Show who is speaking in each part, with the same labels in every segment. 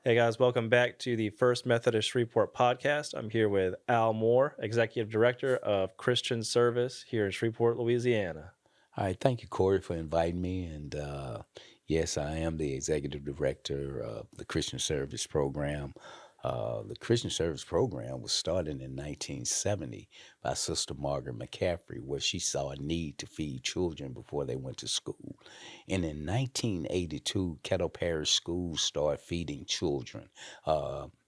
Speaker 1: Hey guys, welcome back to the First Methodist Shreveport podcast. I'm here with Al Moore, Executive Director of Christian Service here in Shreveport, Louisiana.
Speaker 2: All right, thank you, Corey, for inviting me. And yes, I am the executive director of the Christian Service Program. The Christian Service Program was started in 1970 by Sister Margaret McCaffrey, where she saw a need to feed children before they went to school. And in 1982, Kettle Parish schools started feeding children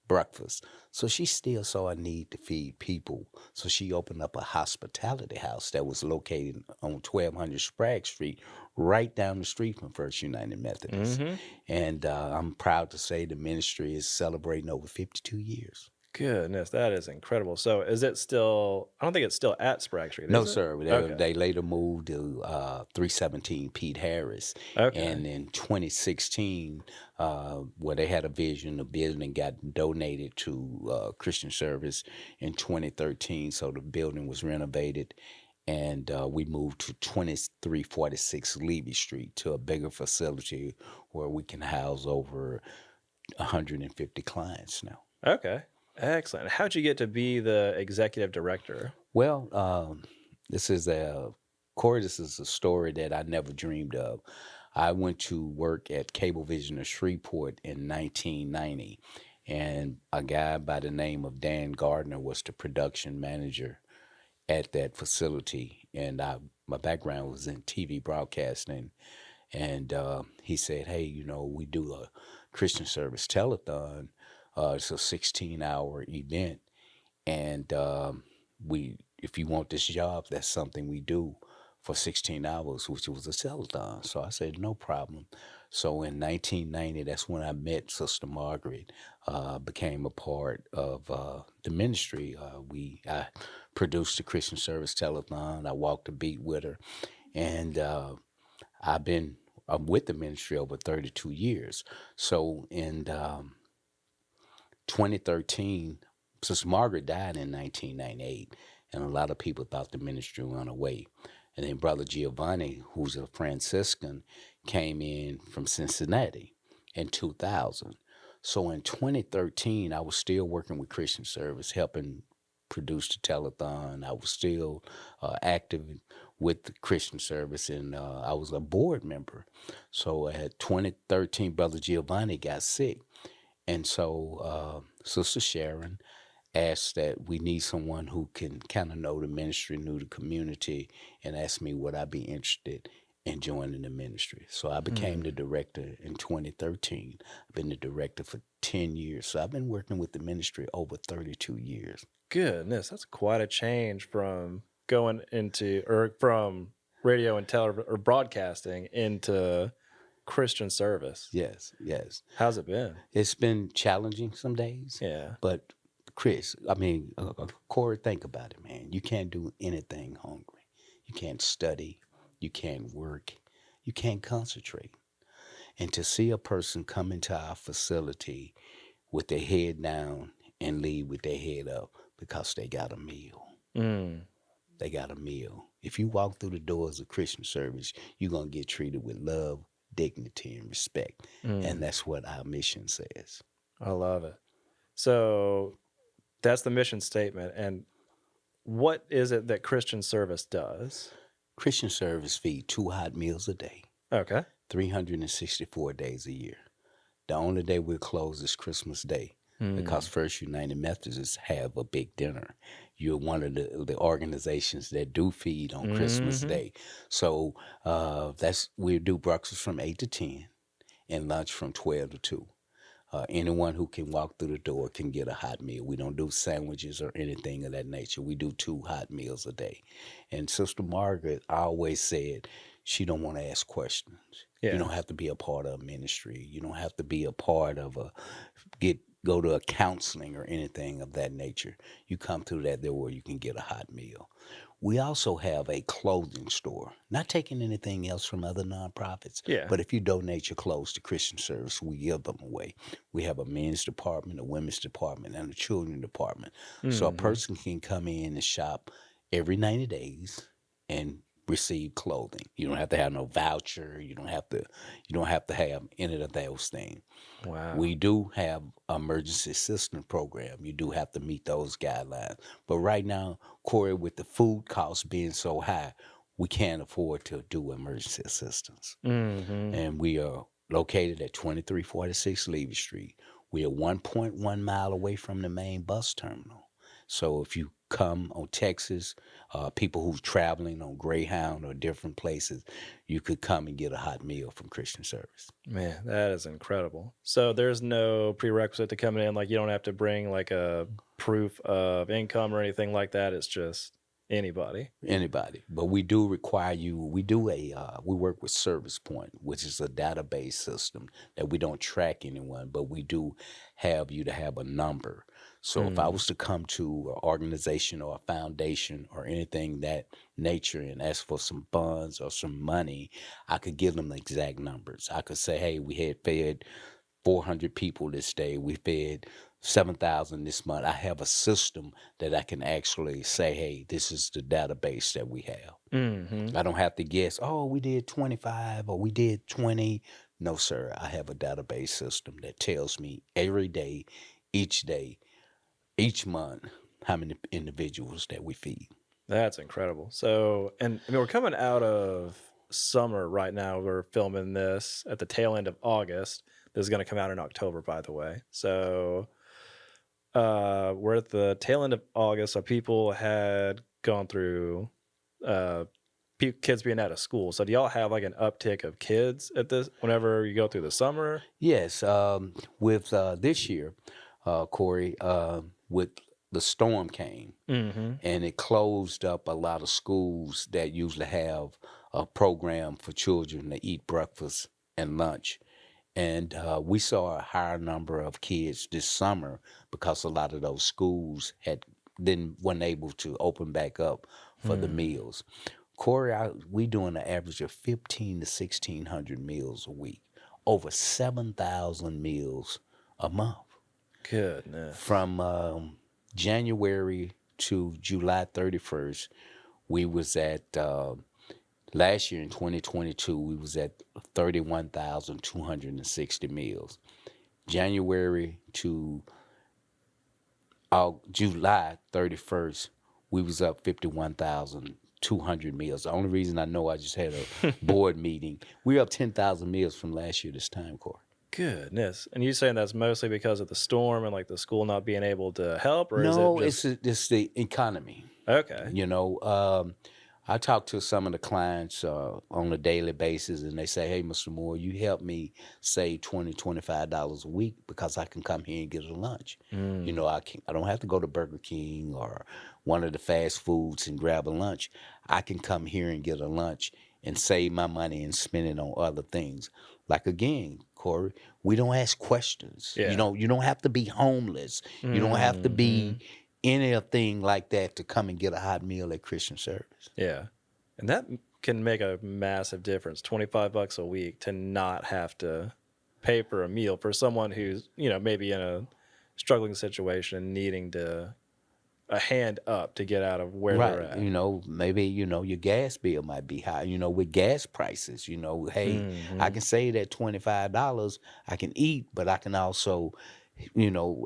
Speaker 2: breakfast. So she still saw a need to feed people. So she opened up a hospitality house that was located on 1200 Sprague Street, right down the street from First United Methodist.
Speaker 1: Mm-hmm.
Speaker 2: And I'm proud to say the ministry is celebrating over 52 years.
Speaker 1: Goodness, that is incredible. So is it still, I don't think it's still at Sprague Street,
Speaker 2: No,
Speaker 1: is it?
Speaker 2: sir.
Speaker 1: Okay.
Speaker 2: They later moved to 317 Pete Harris.
Speaker 1: Okay.
Speaker 2: And in 2016, where they had a vision, the building got donated to Christian Service in 2013. So the building was renovated. And we moved to 2346 Levy Street to a bigger facility where we can house over 150 clients now.
Speaker 1: Okay. Excellent. How'd you get to be the executive director?
Speaker 2: Well, this is Corey, this is a story that I never dreamed of. I went to work at Cablevision of Shreveport in 1990, and a guy by the name of Dan Gardner was the production manager at that facility. And my background was in TV broadcasting. And he said, hey, we do a Christian Service telethon. It's a 16-hour event. And if you want this job, that's something we do for 16 hours, which was a telethon. So I said, no problem. So in 1990, that's when I met Sister Margaret, became a part of the ministry. I produced the Christian Service telethon. I walked the beat with her. And I'm with the ministry over 32 years. So in 2013, Sister Margaret died in 1998, and a lot of people thought the ministry went away. And then Brother Giovanni, who's a Franciscan, came in from Cincinnati in 2000. So in 2013, I was still working with Christian Service, helping produce the telethon. I was still active with the Christian Service, and I was a board member. So at 2013, Brother Giovanni got sick. And so Sister Sharon asked that we need someone who can kind of know the ministry, knew the community, and asked me would I be interested in joining the ministry. So I became the director in 2013. I've been the director for 10 years. So I've been working with the ministry over 32 years.
Speaker 1: Goodness, that's quite a change from from radio and television or broadcasting into Christian Service.
Speaker 2: Yes, yes.
Speaker 1: How's it been?
Speaker 2: It's been challenging some days.
Speaker 1: Yeah.
Speaker 2: But Corey, think about it, man. You can't do anything hungry. You can't study. You can't work. You can't concentrate. And to see a person come into our facility with their head down and leave with their head up because they got a meal. They got a meal. If you walk through the doors of Christian Service, you're going to get treated with love, dignity, and respect. And that's what our mission says.
Speaker 1: I love it. So that's the mission statement. And what is it that Christian Service does?
Speaker 2: Christian Service feed 2 hot meals a day,
Speaker 1: Okay.
Speaker 2: 364 days a year. The only day we're closed is Christmas Day because First United Methodists have a big dinner. You're one of the organizations that do feed on Christmas Day. So we do breakfast from 8 to 10 and lunch from 12 to 2. Anyone who can walk through the door can get a hot meal. We don't do sandwiches or anything of that nature. We do 2 hot meals a day. And Sister Margaret always said she don't want to ask questions.
Speaker 1: Yeah.
Speaker 2: You don't have to be a part of a ministry. You don't have to be a part of go to a counseling or anything of that nature. You come through that door, you can get a hot meal. We also have a clothing store, not taking anything else from other nonprofits.
Speaker 1: Yeah.
Speaker 2: But if you donate your clothes to Christian Service, we give them away. We have a men's department, a women's department, and a children's department. So a person can come in and shop every 90 days and receive clothing. You don't have to have no voucher. You don't have to have any of those things.
Speaker 1: Wow.
Speaker 2: We do have emergency assistance program. You do have to meet those guidelines. But right now, Corey, with the food costs being so high, we can't afford to do emergency assistance.
Speaker 1: Mm-hmm.
Speaker 2: And we are located at 2346 Levy Street. We are 1.1 mile away from the main bus terminal. So if you come on Texas, people who's traveling on Greyhound or different places, you could come and get a hot meal from Christian Service.
Speaker 1: Man, that is incredible. So there's no prerequisite to coming in. Like you don't have to bring like a proof of income or anything like that. It's just anybody.
Speaker 2: Anybody, but we do require you. We work with Service Point, which is a database system that we don't track anyone, but we do have you to have a number. So if I
Speaker 1: Mm.
Speaker 2: was to come to an organization or a foundation or anything that nature and ask for some funds or some money, I could give them the exact numbers. I could say, hey, we had fed 400 people this day. We fed 7,000 this month. I have a system that I can actually say, hey, this is the database that we have.
Speaker 1: Mm-hmm.
Speaker 2: I don't have to guess, oh, we did 25 or we did 20. No, sir. I have a database system that tells me every day, each month, how many individuals that we feed.
Speaker 1: That's incredible. So, and I mean, we're coming out of summer right now. We're filming this at the tail end of August. This is going to come out in October, by the way. So, we're at the tail end of August. So people had gone through, kids being out of school. So do y'all have like an uptick of kids at this whenever you go through the summer?
Speaker 2: Yes, with this year, Corey, with the storm came
Speaker 1: Mm-hmm.
Speaker 2: and it closed up a lot of schools that usually have a program for children to eat breakfast and lunch. And we saw a higher number of kids this summer because a lot of those schools weren't able to open back up for the
Speaker 1: Hmm.
Speaker 2: meals. Corey, we doing an average of 15 to 1,600 meals a week, over 7,000 meals a month.
Speaker 1: Goodness.
Speaker 2: From January to July 31st, we was at last year in 2022, we was at 31,260 meals. January to July 31st, we was up 51,200 meals. The only reason I know, I just had a board meeting. We're up 10,000 meals from last year this time, Corey.
Speaker 1: Goodness. And you saying that's mostly because of the storm and like the school not being able to help, or is it
Speaker 2: No,
Speaker 1: just
Speaker 2: it's the economy.
Speaker 1: okay?
Speaker 2: You know, I talk to some of the clients on a daily basis, and they say, hey, Mr. Moore, you help me save $20, $25 a week because I can come here and get a lunch. You
Speaker 1: Mm.
Speaker 2: know, I don't have to go to Burger King or one of the fast foods and grab a lunch. I can come here and get a lunch and save my money and spend it on other things. Like again, Corey, we don't ask questions.
Speaker 1: Yeah.
Speaker 2: You don't have to be homeless. You don't have to
Speaker 1: Hmm.
Speaker 2: be anything like that to come and get a hot meal at Christian Service.
Speaker 1: Yeah. And that can make a massive difference. 25 bucks a week to not have to pay for a meal for someone who's, maybe in a struggling situation needing to a hand up to get out of where they're
Speaker 2: Right.
Speaker 1: at.
Speaker 2: Maybe, your gas bill might be high, with gas prices, hey, I
Speaker 1: Hmm.
Speaker 2: can save that $25. I can eat, but I can also, you know,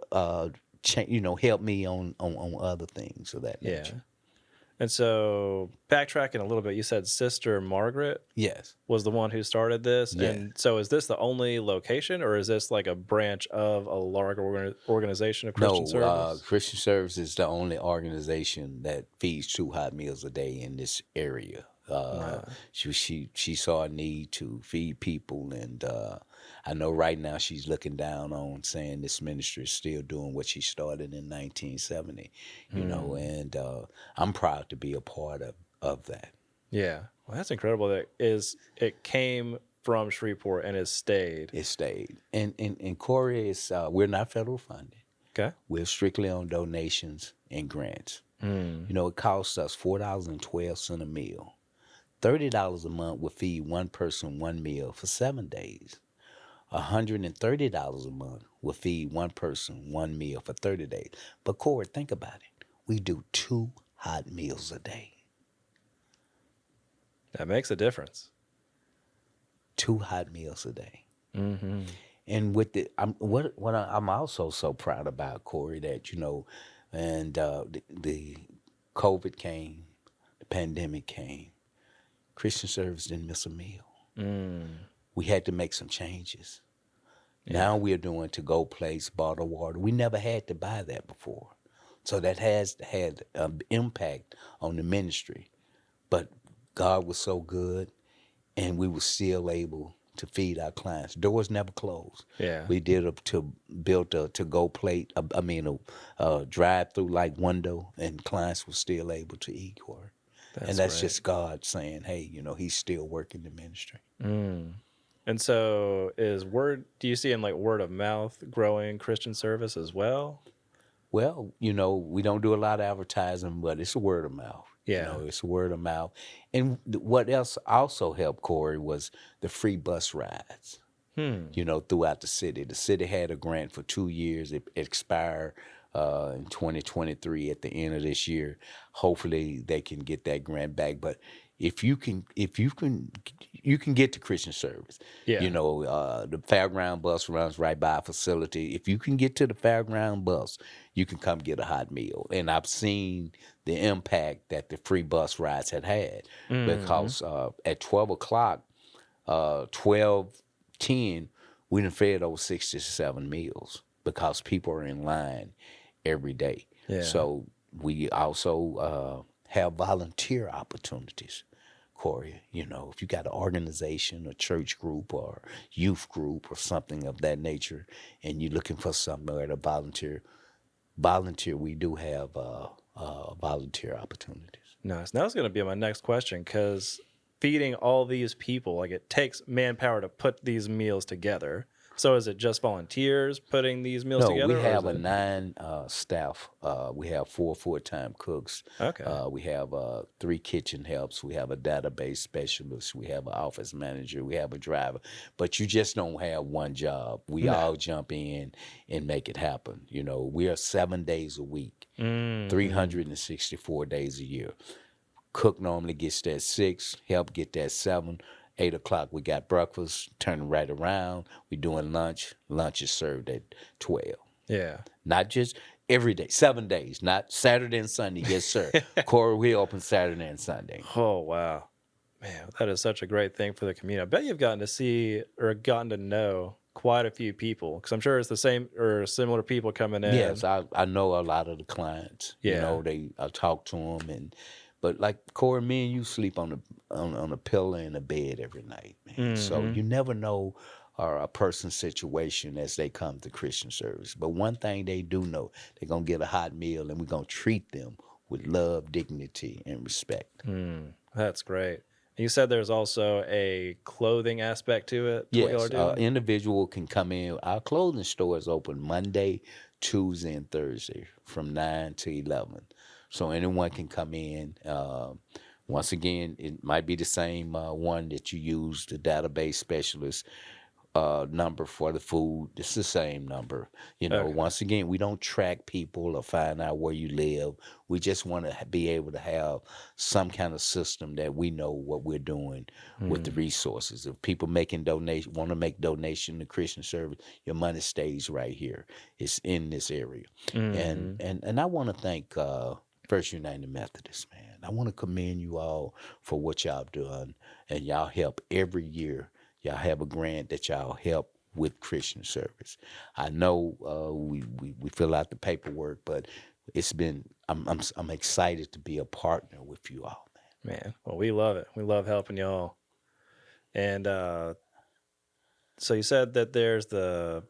Speaker 2: help me on other things of that
Speaker 1: Yeah.
Speaker 2: nature.
Speaker 1: And so backtracking a little bit, you said Sister Margaret
Speaker 2: Yes.
Speaker 1: was the one who started this.
Speaker 2: Yeah.
Speaker 1: And so is this the only location or is this like a branch of a larger organization of Christian
Speaker 2: No,
Speaker 1: Service?
Speaker 2: Christian Service is the only organization that feeds 2 hot meals a day in this area.
Speaker 1: Wow.
Speaker 2: She saw a need to feed people, and I know right now she's looking down on saying this ministry is still doing what she started in 1970.
Speaker 1: Hmm.
Speaker 2: And I'm proud to be a part of that.
Speaker 1: Yeah. Well, that's incredible that it came from Shreveport and has stayed.
Speaker 2: It stayed, and Corey is we're not federal funded.
Speaker 1: Okay.
Speaker 2: We're strictly on donations and grants.
Speaker 1: Mm.
Speaker 2: It costs us $4.12 a meal. $30 a month would feed one person one meal for 7 days. $130 a month will feed one person one meal for 30 days. But Corey, think about it. We do 2 hot meals a day.
Speaker 1: That makes a difference.
Speaker 2: 2 hot meals a day.
Speaker 1: Mhm.
Speaker 2: And with the I'm also so proud about, Corey, that and the COVID came, the pandemic came. Christian Service didn't miss a meal.
Speaker 1: Mm.
Speaker 2: We had to make some changes.
Speaker 1: Yeah.
Speaker 2: Now we are doing to-go plates, bottled water. We never had to buy that before, so that has had an impact on the ministry. But God was so good, and we were still able to feed our clients. Doors never closed.
Speaker 1: Yeah.
Speaker 2: We did built a to-go plate. A drive-through like window, and clients were still able to eat, Corey. And
Speaker 1: That's
Speaker 2: that's
Speaker 1: great.
Speaker 2: just God saying, hey, He's still working the ministry.
Speaker 1: Mm. And so do you see in like word of mouth growing Christian service as well?
Speaker 2: Well, we don't do a lot of advertising, but it's a word of mouth.
Speaker 1: Yeah.
Speaker 2: It's a word of mouth. And what else also helped, Corey, was the free bus rides,
Speaker 1: Hmm.
Speaker 2: throughout the city. The city had a grant for 2 years. It expired in 2023 at the end of this year. Hopefully they can get that grant back. But if you can get to Christian service.
Speaker 1: Yeah.
Speaker 2: The fairground bus runs right by our facility. If you can get to the fairground bus, you can come get a hot meal. And I've seen the impact that the free bus rides had
Speaker 1: Mhm.
Speaker 2: because at 12 o'clock, 12:10, we done fed over 67 meals because people are in line every day.
Speaker 1: Yeah.
Speaker 2: So we also have volunteer opportunities, Corey. If you got an organization, a church group, or youth group, or something of that nature, and you're looking for somewhere to volunteer, we do have volunteer opportunities.
Speaker 1: Nice. That was going to be my next question because feeding all these people, like it takes manpower to put these meals together. So is it just volunteers putting these meals
Speaker 2: No, we
Speaker 1: together, or is
Speaker 2: have a
Speaker 1: it?
Speaker 2: 9 staff. We have 4 full-time cooks.
Speaker 1: Okay.
Speaker 2: We have 3 kitchen helps. We have a database specialist. We have an office manager. We have a driver. But you just don't have one job. We
Speaker 1: No.
Speaker 2: all jump in and make it happen. We are 7 days a week,
Speaker 1: Hmm.
Speaker 2: 364 days a year. Cook normally gets that 6, help get that 7. 8 o'clock, we got breakfast, turning right around. We doing lunch. Lunch is served at 12.
Speaker 1: Yeah.
Speaker 2: Not just every day, 7 days, not Saturday and Sunday. Yes, sir. Corey, we open Saturday and Sunday.
Speaker 1: Oh, wow. Man, that is such a great thing for the community. I bet you've gotten to see or gotten to know quite a few people because I'm sure it's the same or similar people coming
Speaker 2: Yes,
Speaker 1: in.
Speaker 2: I know a lot of the clients.
Speaker 1: Yeah.
Speaker 2: I talk to them, but like Corey, me and you sleep on a pillow in a bed every night, man. So
Speaker 1: Hmm.
Speaker 2: you never know a person's situation as they come to Christian service. But one thing they do know, they're gonna get a hot meal, and we're gonna treat them with love, dignity, and respect.
Speaker 1: That's great. And you said there's also a clothing aspect to what y'all are
Speaker 2: Yes,
Speaker 1: doing?
Speaker 2: individual can come in. Our clothing store is open Monday, Tuesday, and Thursday from 9 to 11. So anyone can come in. Once again, it might be the same one that you use, the database specialist number for the food. It's the same number.
Speaker 1: Okay.
Speaker 2: Once again, we don't track people or find out where you live. We just want to be able to have some kind of system that we know what we're doing with the
Speaker 1: Hmm.
Speaker 2: resources. If people want to make donation to Christian service, your money stays right here. It's in this area. And
Speaker 1: Hmm.
Speaker 2: and and I want to thank First United Methodist, man. I want to commend you all for what y'all done, and y'all help every year. Y'all have a grant that y'all help with Christian service. I know we fill out the paperwork, but I'm excited to be a partner with you all,
Speaker 1: Man, well, we love it. We love helping y'all. And so you said that there's the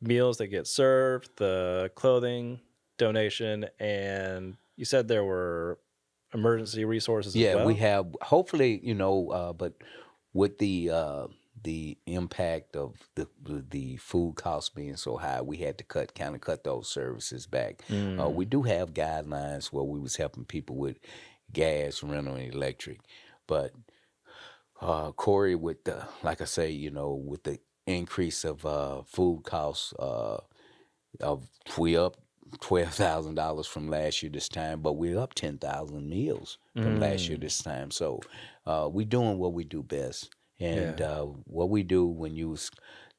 Speaker 1: meals that get served, the clothing donation, and you said there were emergency resources as
Speaker 2: Yeah, we
Speaker 1: well?
Speaker 2: have hopefully, but with the impact of the food costs being so high, we had to cut those services back. We
Speaker 1: Mm.
Speaker 2: do have guidelines where we was helping people with gas, rental, and electric, but Corey, with the like I say, with the increase of food costs, of we up $12,000 from last year this time, but we're up 10,000 meals from last year
Speaker 1: Mm,
Speaker 2: this time. So we're doing what we do best. And
Speaker 1: yeah.
Speaker 2: what we do, when you was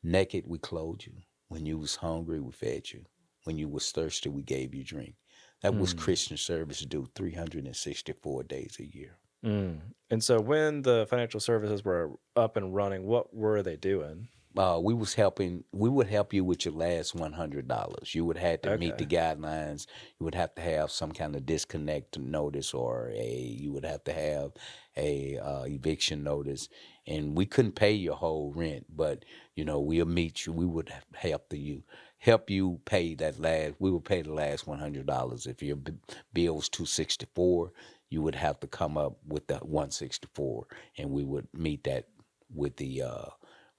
Speaker 2: naked, we clothed you. When you was hungry, we fed you. When you was thirsty, we gave you drink. That was
Speaker 1: Mm,
Speaker 2: Christian service do 364 days a year.
Speaker 1: mm. And so when the financial services were up and running, what were they doing?
Speaker 2: We would help you with your last $100. You would have to meet the
Speaker 1: Okay.
Speaker 2: guidelines. You would have to have some kind of disconnect notice, or you would have to have a eviction notice. And we couldn't pay your whole rent, but we'll meet you. We would help you pay that last. We would pay the last $100. If your bill was 264, you would have to come up with the 164, and we would meet that with the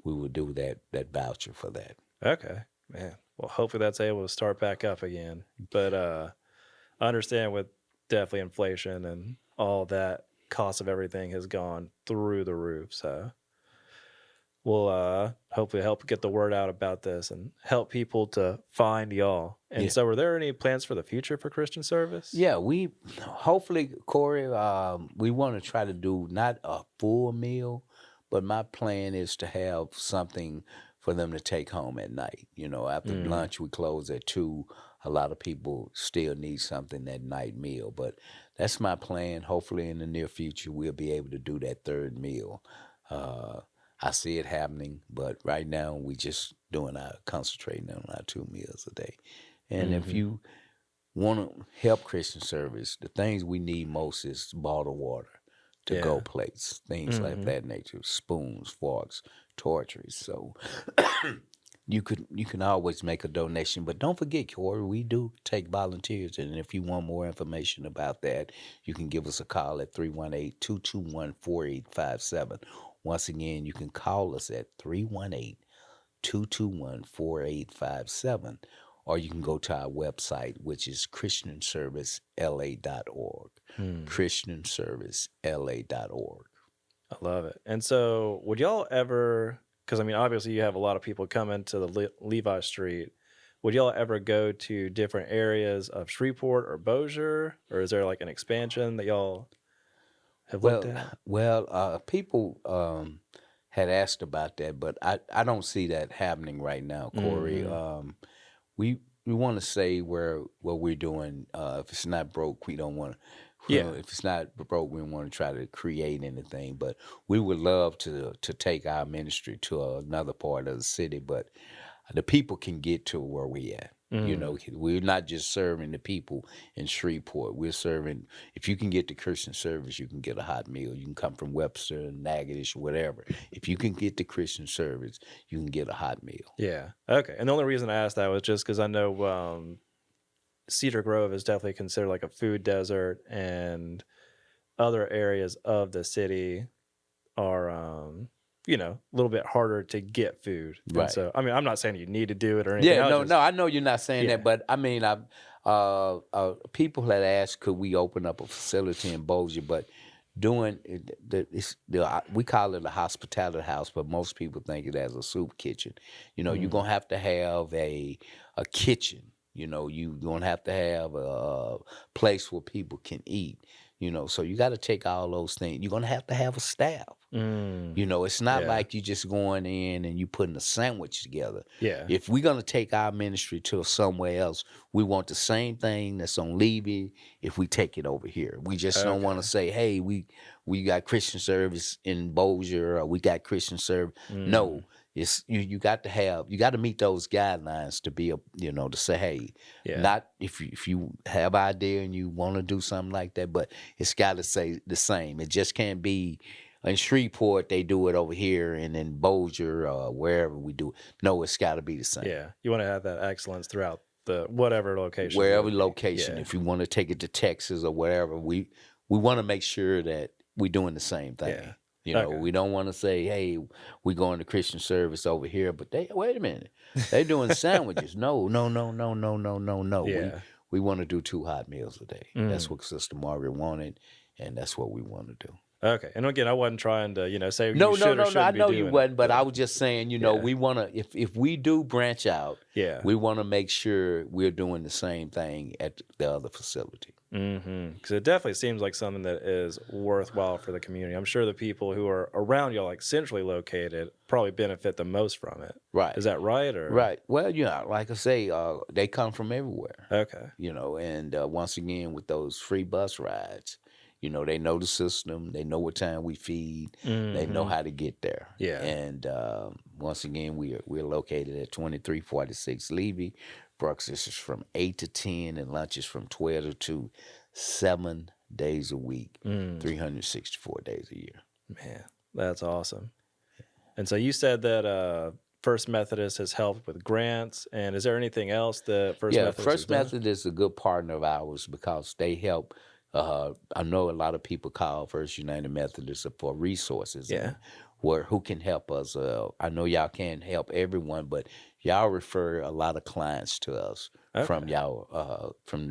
Speaker 2: we would do that voucher for that.
Speaker 1: Okay. Man. Well, hopefully that's able to start back up again. But I understand with definitely inflation and all that, cost of everything has gone through the roof. So we'll hopefully help get the word out about this and help people to find y'all. And
Speaker 2: Yeah.
Speaker 1: so, are there any plans for the future for Christian service?
Speaker 2: Yeah, we hopefully, Corey, we want to try to do not a full meal, but my plan is to have something for them to take home at night. After
Speaker 1: Mm,
Speaker 2: lunch, we close at 2. A lot of people still need something that night meal, but that's my plan. Hopefully, in the near future, we'll be able to do that third meal. Uh, I see it happening, but right now we just concentrating on our 2 meals a day. And if
Speaker 1: hmm.
Speaker 2: you want to help Christian service, the things we need most is bottled water, to go
Speaker 1: Yeah.
Speaker 2: plates, things like
Speaker 1: Hmm.
Speaker 2: that nature, spoons, forks, toiletries. So you can always make a donation, but don't forget, Corey, we do take volunteers, and if you want more information about that, you can give us a call at 318-221-4857. Once again, you can call us at 318-221-4857, or you can go to our website, which is christianservicela.org.
Speaker 1: Mm,
Speaker 2: christianservicela.org.
Speaker 1: I love it. And so, would y'all ever? Because I mean, obviously, you have a lot of people coming to the Levi Street. Would y'all ever go to different areas of Shreveport or Bossier, or is there like an expansion that y'all have looked
Speaker 2: Well,
Speaker 1: at?
Speaker 2: people had asked about that, but I don't see that happening right now, Corey.
Speaker 1: Hmm.
Speaker 2: We want to say where what we're doing. If it's not broke, we don't want to.
Speaker 1: Yeah.
Speaker 2: If it's not broke, we don't want to try to create anything. But we would love to take our ministry to another part of the city. But the people can get to where we at.
Speaker 1: Mm,
Speaker 2: We're not just serving the people in Shreveport. We're serving. If you can get the Christian service, you can get a hot meal. You can come from Webster, Natchitoches, whatever. If you can get the Christian service, you can get a hot meal.
Speaker 1: yeah. Okay. And the only reason I asked that was just because I know Cedar Grove is definitely considered like a food desert, and other areas of the city are a little bit harder to get food. And
Speaker 2: Right.
Speaker 1: so I mean, I'm not saying you need to do it or anything.
Speaker 2: Yeah.
Speaker 1: I was
Speaker 2: No.
Speaker 1: just
Speaker 2: No. I know you're not saying that,
Speaker 1: yeah.
Speaker 2: but I mean, people had asked, could we open up a facility in Bossier, but we call it a hospitality house, but most people think it as a soup kitchen. You're
Speaker 1: Mm,
Speaker 2: gonna have to have a kitchen. You're gonna have to have a place where people can eat. So you got to take all those things. You're gonna have to have a staff.
Speaker 1: mm,
Speaker 2: It's not
Speaker 1: yeah.
Speaker 2: like you just going in and you putting a sandwich together.
Speaker 1: Yeah.
Speaker 2: If we're gonna take our ministry to somewhere else, we want the same thing that's on Levy. If we take it over here, we just don't want to
Speaker 1: Okay.
Speaker 2: say, "Hey, we got Christian service in Bossier, or we got Christian service." No,
Speaker 1: Mm,
Speaker 2: it's you got to meet those guidelines to be to say, "Hey,
Speaker 1: yeah.
Speaker 2: not if you have idea and you want to do something like that, but it's got to say the same. It just can't be." In Shreveport, they do it over here, and in Bossier, wherever we do it. No, it's got to be the same.
Speaker 1: Yeah. You want to have that excellence throughout the whatever location it
Speaker 2: Wherever
Speaker 1: would be.
Speaker 2: location,
Speaker 1: Yeah.
Speaker 2: if you want to take it to Texas or whatever, we want to make sure that we're doing the same
Speaker 1: Yeah.
Speaker 2: thing.
Speaker 1: Okay.
Speaker 2: We don't want to say, "Hey, we're going to Christian service over here," but they wait a minute, they doing sandwiches. No, no, no, no, no, no, no, no. We
Speaker 1: Yeah.
Speaker 2: we want to do 2 hot meals a day. That's
Speaker 1: Mm.
Speaker 2: what Sister Margaret wanted, and that's what we want to do.
Speaker 1: Okay. And again, I wasn't trying to, say you
Speaker 2: No, no,
Speaker 1: should or
Speaker 2: no, no. I
Speaker 1: shouldn't be
Speaker 2: know you
Speaker 1: doing it,
Speaker 2: wasn't, but I
Speaker 1: but
Speaker 2: was just saying,
Speaker 1: yeah.
Speaker 2: we want to, if we do branch out,
Speaker 1: Yeah.
Speaker 2: we want to make sure we're doing the same thing at the other facility.
Speaker 1: Because it definitely seems like something that is worthwhile for the community. I'm sure the people who are around y'all, like centrally located, probably benefit the most from it. Is
Speaker 2: Right.
Speaker 1: that right? Or
Speaker 2: Right. Well, like I say, they come from everywhere,
Speaker 1: okay.
Speaker 2: and once again, with those free bus rides, they know the system, they know what time we feed, they know
Speaker 1: Hmm.
Speaker 2: how to get there.
Speaker 1: Yeah.
Speaker 2: And once again, we're located at 2346 Levy. Breakfast is from 8 to 10, and lunch is from 12 to 2, 7 days a week,
Speaker 1: Mm,
Speaker 2: 364 days a year.
Speaker 1: man, that's awesome. And so you said that First Methodist has helped with grants, and is there anything else that First
Speaker 2: Yeah,
Speaker 1: Methodist has
Speaker 2: First
Speaker 1: done?
Speaker 2: Method is a good partner of ours because they help. I know a lot of people call First United Methodist for resources
Speaker 1: Yeah.
Speaker 2: and who can help us. I know y'all can't help everyone, but y'all refer a lot of clients to us from
Speaker 1: Okay.
Speaker 2: y'all from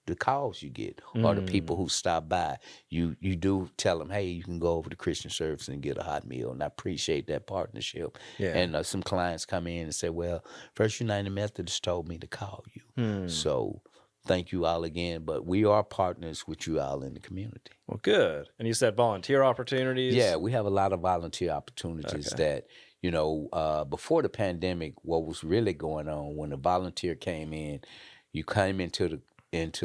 Speaker 2: the calls you get or the people
Speaker 1: Mm,
Speaker 2: who stop by. You do tell them, hey, you can go over to Christian Service and get a hot meal, and I appreciate that partnership.
Speaker 1: yeah.
Speaker 2: And some clients come in and say, well, First United Methodist told me to call you.
Speaker 1: Hmm.
Speaker 2: So thank you all again. But we are partners with you all in the community.
Speaker 1: Well, good. And you said volunteer
Speaker 2: Yeah,
Speaker 1: opportunities.
Speaker 2: we have a lot of volunteer opportunities
Speaker 1: Okay.
Speaker 2: that, before the pandemic, what was really going on when a volunteer came in, you came into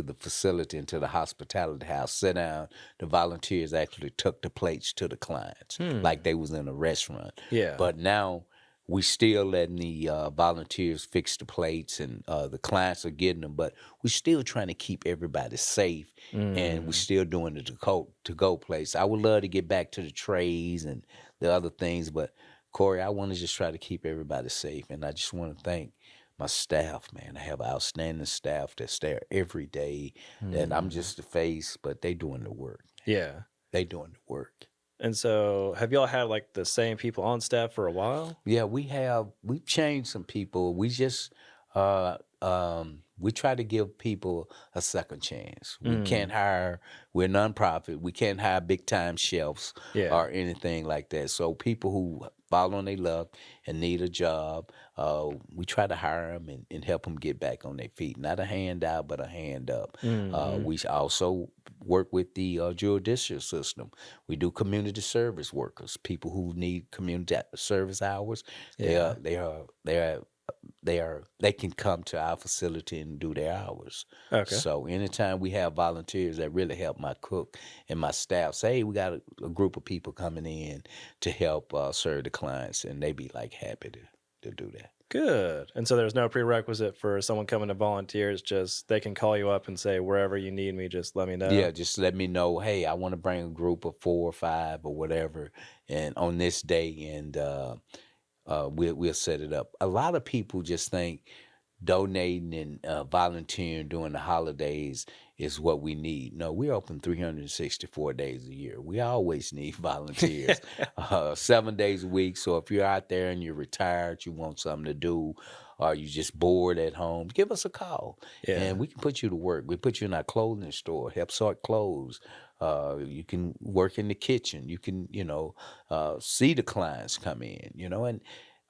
Speaker 2: the facility, into the hospitality house, sit down, the volunteers actually took the plates to the clients
Speaker 1: Hmm.
Speaker 2: like they was in a restaurant.
Speaker 1: Yeah.
Speaker 2: But now we still letting the volunteers fix the plates and the clients are getting them, but we're still trying to keep everybody safe and we're
Speaker 1: Mm,
Speaker 2: still doing the to go place. I would love to get back to the trays and the other things, but Corey, I want to just try to keep everybody safe. And I just want to thank my staff, man. I have outstanding staff that's there every day. That I'm
Speaker 1: mm,
Speaker 2: just the face, but they doing the work.
Speaker 1: yeah.
Speaker 2: They doing the work.
Speaker 1: And so have y'all had like the same people on staff for a while?
Speaker 2: Yeah, we've changed some people. We try to give people a second chance. We can't
Speaker 1: Mm,
Speaker 2: hire, we're nonprofit. We can't hire big time chefs
Speaker 1: yeah.
Speaker 2: or anything like that. So people who fall on their luck and need a job, we try to hire them and help them get back on their feet. Not a handout, but a hand up.
Speaker 1: Hmm.
Speaker 2: We also work with the judicial system. We do community service workers, people who need community service hours. They are
Speaker 1: Yeah.
Speaker 2: they are they are they can come to our facility and do their hours.
Speaker 1: Okay.
Speaker 2: So anytime we have volunteers that really help my cook and my staff, say hey, we got a group of people coming in to help serve the clients, and they be like happy to do that.
Speaker 1: Good. And so there's no prerequisite for someone coming to volunteer. It's just they can call you up and say, wherever you need me, just let me
Speaker 2: Yeah,
Speaker 1: know.
Speaker 2: just let me know. Hey, I want to bring a group of 4 or 5 or whatever, and on this day, and we'll set it up. A lot of people just think donating and volunteering during the holidays is what we need. No, we're open 364 days a year. We always need volunteers, 7 days a week. So if you're out there and you're retired, you want something to do, or you just bored at home, give us a call and
Speaker 1: Yeah.
Speaker 2: we can put you to work. We put you in our clothing store, help sort clothes. You can work in the kitchen. You can, see the clients come in, and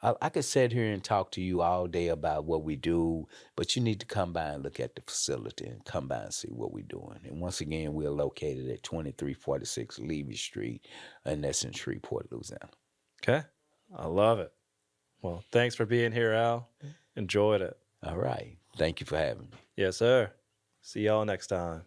Speaker 2: I could sit here and talk to you all day about what we do, but you need to come by and look at the facility and come by and see what we're doing. And once again, we're located at 2346 Levy Street, and that's in Shreveport, Louisiana.
Speaker 1: Okay. I love it. Well, thanks for being here, Al. Enjoyed it.
Speaker 2: All right. Thank you for having me.
Speaker 1: Yes, sir. See y'all next time.